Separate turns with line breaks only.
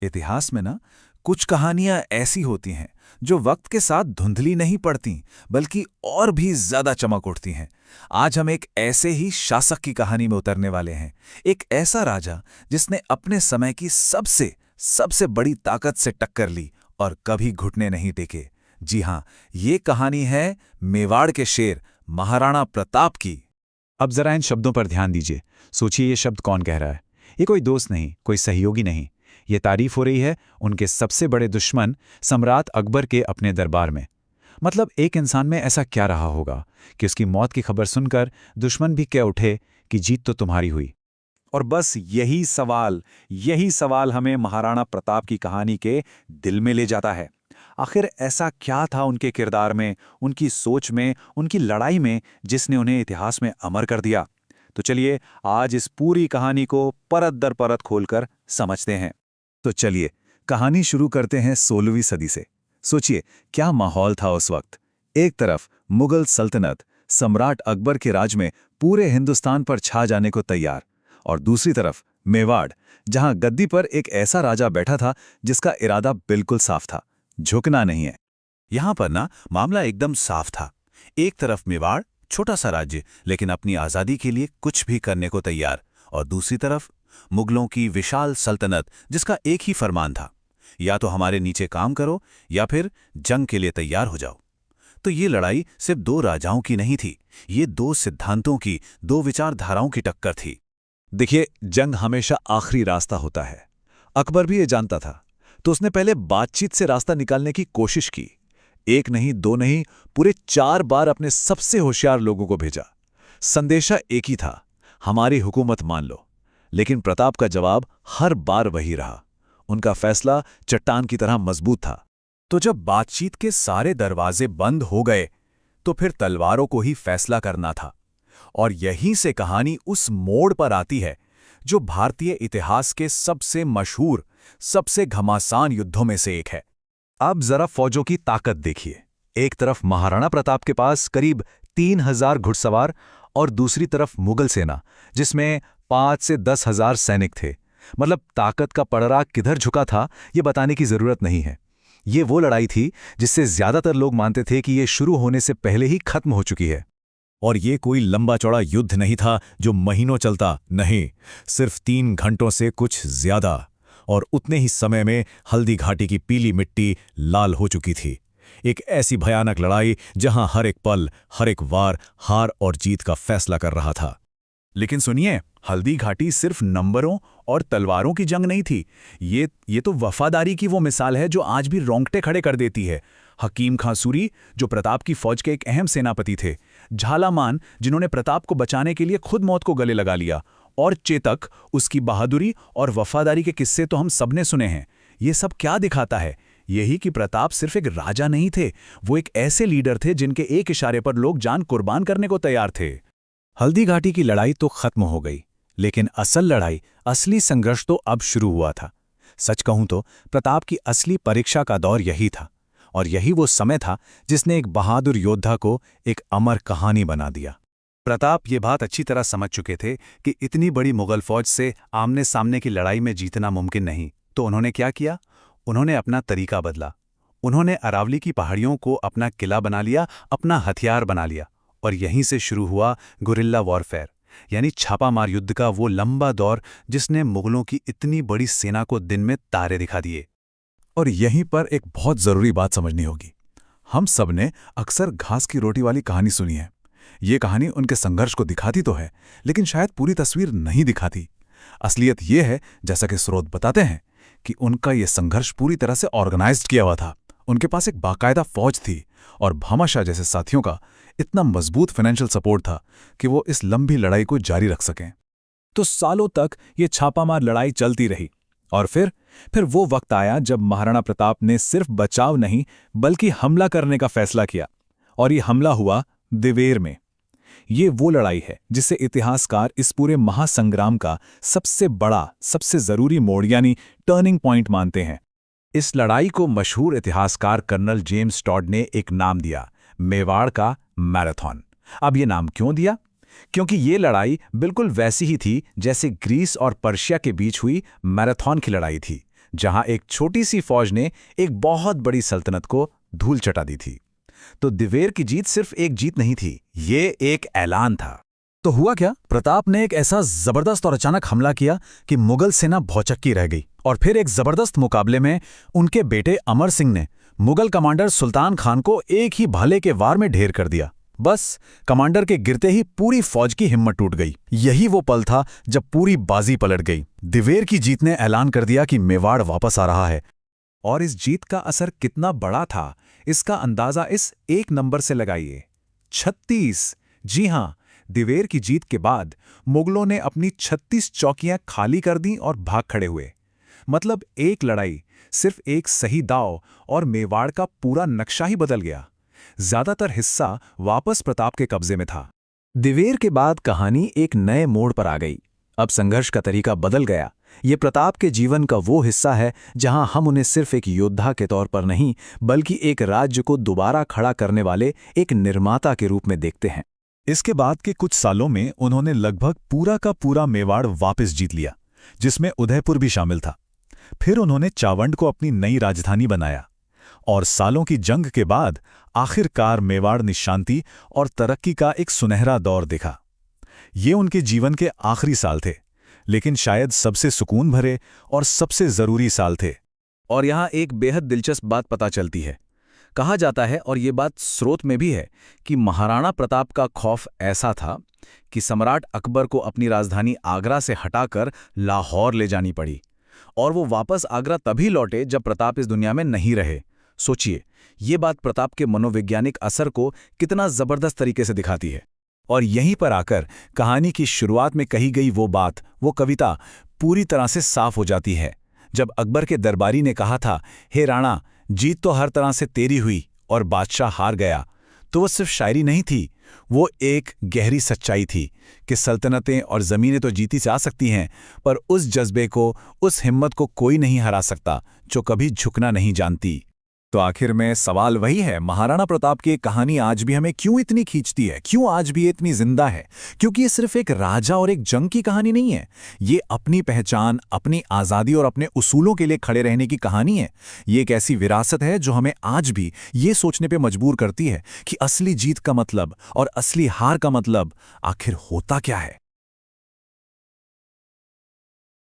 इतिहास में ना कुछ कहानियां ऐसी होती हैं जो वक्त के साथ धुंधली नहीं पड़ती, बल्कि और भी ज्यादा चमक उठती हैं। आज हम एक ऐसे ही शासक की कहानी में उतरने वाले हैं। एक ऐसा राजा जिसने अपने समय की सबसे सबसे बड़ी ताकत से टक्कर ली और कभी घुटने नहीं टेके। जी हां, ये कहानी है मेवाड़ के शेर महाराणा प्रताप की।
अब जरा इन शब्दों पर ध्यान दीजिए। सोचिए, ये शब्द कौन कह रहा है? ये कोई दोस्त नहीं, कोई सहयोगी नहीं। ये तारीफ हो रही है उनके सबसे बड़े दुश्मन सम्राट अकबर के अपने दरबार में। मतलब एक इंसान में ऐसा क्या रहा होगा कि उसकी मौत की खबर सुनकर दुश्मन भी कह उठे कि जीत तो तुम्हारी हुई। और बस यही सवाल हमें महाराणा प्रताप की कहानी के दिल में ले जाता है। आखिर ऐसा क्या था उनके किरदार में, उनकी सोच में, उनकी लड़ाई में, जिसने उन्हें इतिहास में अमर कर दिया? तो चलिए आज इस पूरी कहानी को परत दर परत खोलकर समझते हैं।
तो चलिए कहानी शुरू करते हैं 16वीं सदी से। सोचिए क्या माहौल था उस वक्त। एक तरफ मुगल सल्तनत सम्राट अकबर के राज में पूरे हिंदुस्तान पर छा जाने को तैयार, और दूसरी तरफ मेवाड़, जहां गद्दी पर एक ऐसा राजा बैठा था जिसका इरादा बिल्कुल साफ था, झुकना नहीं है। यहां पर ना मामला एकदम साफ था। एक तरफ मेवाड़, छोटा सा राज्य लेकिन अपनी आजादी के लिए कुछ भी करने को तैयार, और दूसरी तरफ मुगलों की विशाल सल्तनत जिसका एक ही फरमान था, या तो हमारे नीचे काम करो या फिर जंग के लिए तैयार हो जाओ। तो ये लड़ाई सिर्फ दो राजाओं की नहीं थी, ये दो सिद्धांतों की, दो विचारधाराओं की टक्कर थी।
देखिए, जंग हमेशा आखिरी रास्ता होता है। अकबर भी ये जानता था, तो उसने पहले बातचीत से रास्ता निकालने की कोशिश की। एक नहीं, दो नहीं, पूरे 4 बार अपने सबसे होशियार लोगों को भेजा। संदेशा एक ही था, हमारी हुकूमत मान लो। लेकिन प्रताप का जवाब हर बार वही रहा। उनका फैसला चट्टान की तरह मजबूत था।
तो जब बातचीत के सारे दरवाजे बंद हो गए, तो फिर तलवारों को ही फैसला करना था। और यहीं से कहानी उस मोड़ पर आती है जो भारतीय इतिहास के सबसे मशहूर, सबसे घमासान युद्धों में से एक है।
अब जरा फौजों की ताकत देखिए। एक तरफ महाराणा प्रताप के पास करीब 3000 घुड़सवार, और दूसरी तरफ मुगल सेना जिसमें 5 से 10,000 सैनिक थे। मतलब ताकत का पड़रा किधर झुका था ये बताने की जरूरत नहीं है। ये वो लड़ाई थी जिससे ज्यादातर लोग मानते थे कि ये शुरू होने से पहले ही खत्म हो चुकी है।
और ये कोई लंबा चौड़ा युद्ध नहीं था जो महीनों चलता, नहीं, सिर्फ 3 घंटों से कुछ ज्यादा। और उतने ही समय में हल्दी घाटी की पीली मिट्टी लाल हो चुकी थी। एक ऐसी भयानक लड़ाई जहां हर एक पल, हर एक वार हार और जीत का फैसला कर रहा था। लेकिन सुनिए, हल्दी घाटी सिर्फ नंबरों और तलवारों की जंग नहीं थी। ये तो वफादारी की वो मिसाल है जो आज भी रोंगटे खड़े कर देती है। हकीम खां सूरी, जो प्रताप की फौज के एक अहम सेनापति थे, झालामान, जिन्होंने प्रताप को बचाने के लिए खुद मौत को गले लगा लिया, और चेतक, उसकी बहादुरी और वफादारी के किस्से तो हम सबने सुने हैं। ये सब क्या दिखाता है? यही कि प्रताप सिर्फ एक राजा नहीं थे, वो एक ऐसे लीडर थे जिनके एक इशारे पर लोग जान कुर्बान करने को तैयार थे। हल्दी घाटी की लड़ाई तो खत्म हो गई, लेकिन असल लड़ाई, असली संघर्ष तो अब शुरू हुआ था। सच कहूं तो प्रताप की असली परीक्षा का दौर यही था, और यही वो समय था जिसने एक बहादुर योद्धा को एक अमर कहानी बना दिया। प्रताप ये बात अच्छी तरह समझ चुके थे कि इतनी बड़ी मुगल फौज से आमने सामने की लड़ाई में जीतना मुमकिन नहीं। तो उन्होंने क्या किया? उन्होंने अपना तरीका बदला। उन्होंने अरावली की पहाड़ियों को अपना किला बना लिया, अपना हथियार बना लिया। और यहीं से शुरू हुआ गुरिल्ला वॉरफेयर, यानी छापामार युद्ध का वो लंबा दौर जिसने मुगलों की इतनी बड़ी सेना को दिन में तारे दिखा दिए।
और यहीं पर एक बहुत जरूरी बात समझनी होगी। हम सब ने अक्सर घास की रोटी वाली कहानी सुनी है। ये कहानी उनके संघर्ष को दिखाती तो है, लेकिन शायद पूरी तस्वीर नहीं दिखाती। असलियत ये है, जैसा कि स्रोत बताते हैं, कि उनका ये संघर्ष पूरी तरह से ऑर्गेनाइज्ड किया हुआ था। उनके पास एक बाकायदा फौज थी, और भामाशाह जैसे साथियों का इतना मजबूत फाइनेंशियल सपोर्ट था कि वो इस लंबी लड़ाई को जारी रख सकें। तो सालों तक ये छापामार लड़ाई चलती रही, और फिर वो वक्त आया जब महाराणा प्रताप ने सिर्फ बचाव नहीं बल्कि हमला करने का फैसला किया। और ये हमला हुआ दिवेर में। ये वो लड़ाई है जिसे इतिहासकार इस पूरे महासंग्राम का सबसे बड़ा, सबसे जरूरी मोड़ यानी टर्निंग पॉइंट मानते हैं। इस लड़ाई को मशहूर इतिहासकार कर्नल जेम्स टॉड ने एक नाम दिया, मेवाड़ का मैराथन। अब ये नाम क्यों दिया? क्योंकि ये लड़ाई बिल्कुल वैसी ही थी जैसे ग्रीस और पर्शिया के बीच हुई मैराथन की लड़ाई थी, जहां एक छोटी सी फौज ने एक बहुत बड़ी सल्तनत को धूल चटा दी थी। तो दिवेर की जीत सिर्फ एक जीत नहीं थी, ये एक ऐलान था।
तो हुआ क्या? प्रताप ने एक ऐसा जबरदस्त और अचानक हमला किया कि मुगल सेना भौचक्की रह गई। और फिर एक जबरदस्त मुकाबले में उनके बेटे अमर सिंह ने मुगल कमांडर सुल्तान खान को एक ही भाले के वार में ढेर कर दिया। बस कमांडर के गिरते ही पूरी फौज की हिम्मत टूट गई। यही वो पल था जब पूरी बाजी पलट गई। दिवेर की जीत ने ऐलान कर दिया कि मेवाड़ वापस आ रहा है।
और इस जीत का असर कितना बड़ा था, इसका अंदाजा इस एक नंबर से लगाइए, 36। जी हां, दिवेर की जीत के बाद मुगलों ने अपनी 36 चौकियां खाली कर दी और भाग खड़े हुए। मतलब एक लड़ाई, सिर्फ एक सही दाव और मेवाड़ का पूरा नक्शा ही बदल गया। ज्यादातर हिस्सा वापस प्रताप के कब्जे में था।
दिवेर के बाद कहानी एक नए मोड़ पर आ गई। अब संघर्ष का तरीका बदल गया। ये प्रताप के जीवन का वो हिस्सा है जहां हम उन्हें सिर्फ एक योद्धा के तौर पर नहीं, बल्कि एक राज्य को दोबारा खड़ा करने वाले एक निर्माता के रूप में देखते हैं।
इसके बाद के कुछ सालों में उन्होंने लगभग पूरा का पूरा मेवाड़ वापस जीत लिया, जिसमें उदयपुर भी शामिल था। फिर उन्होंने चावंड को अपनी नई राजधानी बनाया और सालों की जंग के बाद आखिरकार मेवाड़ ने शांति और तरक्की का एक सुनहरा दौर देखा। ये उनके जीवन के आखिरी साल थे, लेकिन शायद सबसे सुकून भरे और सबसे जरूरी साल थे।
और यहाँ एक बेहद दिलचस्प बात पता चलती है। कहा जाता है, और ये बात स्रोत में भी है, कि महाराणा प्रताप का खौफ ऐसा था कि सम्राट अकबर को अपनी राजधानी आगरा से हटाकर लाहौर ले जानी पड़ी। और वो वापस आगरा तभी लौटे जब प्रताप इस दुनिया में नहीं रहे। सोचिए, ये बात प्रताप के मनोवैज्ञानिक असर को कितना जबरदस्त तरीके से दिखाती है।
और यहीं पर आकर कहानी की शुरुआत में कही गई वो बात, वो कविता पूरी तरह से साफ हो जाती है। जब अकबर के दरबारी ने कहा था, हे राणा, जीत तो हर तरह से तेरी हुई और बादशाह हार गया, तो वो सिर्फ शायरी नहीं थी, वो एक गहरी सच्चाई थी कि सल्तनतें और ज़मीनें तो जीती जा सकती हैं, पर उस जज्बे को, उस हिम्मत को कोई नहीं हरा सकता जो कभी झुकना नहीं जानती।
तो आखिर में सवाल वही है, महाराणा प्रताप की कहानी आज भी हमें क्यों इतनी खींचती है, क्यों आज भी इतनी जिंदा है? क्योंकि ये सिर्फ एक राजा और एक जंग की कहानी नहीं है, ये अपनी पहचान, अपनी आज़ादी और अपने उसूलों के लिए खड़े रहने की कहानी है। ये एक ऐसी विरासत है जो हमें आज भी ये सोचने पर मजबूर करती है कि असली जीत का मतलब और असली हार का मतलब आखिर होता क्या है।